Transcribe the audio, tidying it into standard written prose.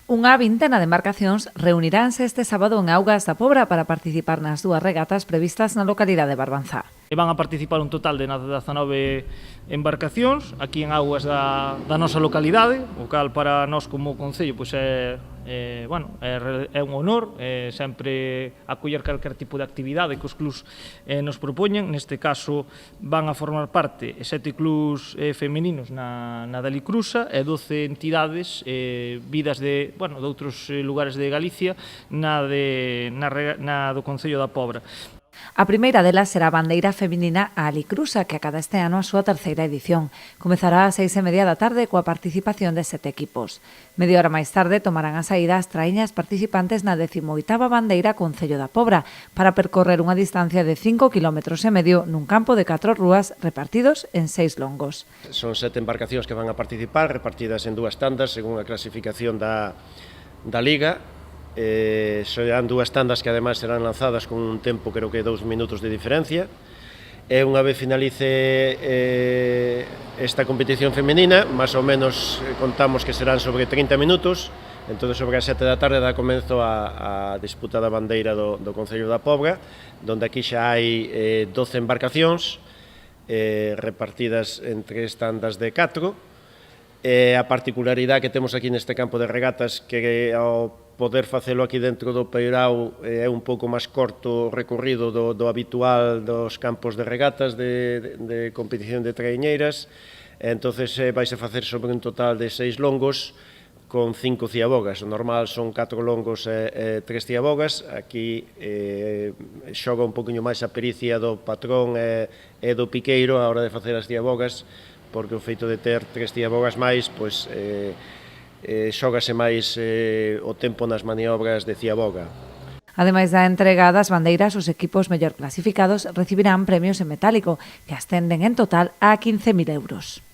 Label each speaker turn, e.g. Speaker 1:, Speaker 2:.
Speaker 1: Unha vintena de embarcacións reuniránse este sábado en Augas da Pobra para participar nas dúas regatas previstas na localidade de Barbanzá.
Speaker 2: Van a participar un total de 19 embarcacións aquí en augas da nosa localidade, o cal para nós como concello pois é un honor sempre acoller calquer tipo de actividade que os clubs nos propoñen. Neste caso van a formar parte 7 clubs femeninos na Dalicruza e 12 entidades vidas de outros lugares de Galicia na do Concello da Pobra.
Speaker 1: A primeira delas será a bandeira feminina a Alicruza, que acada este ano a súa terceira edición. Comezará ás 6:30 da tarde coa participación de 7 equipos. Media hora máis tarde tomarán a saída as traíñas participantes na 18ª bandeira Concello da Pobra para percorrer unha distancia de 5,5 km nun campo de 4 rúas repartidos en 6 longos.
Speaker 3: Son 7 embarcacións que van a participar, repartidas en 2 tandas según a clasificación da Liga. Serán 2 tandas que ademais serán lanzadas con un tempo creo que 2 minutos de diferencia e unha vez finalice esta competición femenina, máis ou menos contamos que serán sobre 30 minutos, entón sobre as 7 da tarde dá comenzo a disputa da bandeira do Concello da Pobra, donde aquí xa hai 12 embarcacións repartidas en 3 tandas de 4. A particularidade que temos aquí neste campo de regatas que ao poder facelo aquí dentro do peirao é un pouco máis corto o recorrido do habitual dos campos de regatas de competición de traiñeiras, entonces vaise facer sobre un total de 6 longos con 5 ciabogas. O normal son 4 longos e 3 ciabogas. Aquí xoga un poquinho máis a pericia do patrón e do piqueiro a hora de facer as ciabogas, porque o feito de ter 3 ciabogas máis, pois xógase máis o tempo nas maniobras de ciaboga.
Speaker 1: Ademais da entrega das bandeiras, os equipos mellor clasificados recibirán premios en metálico, que ascenden en total a 15.000 euros.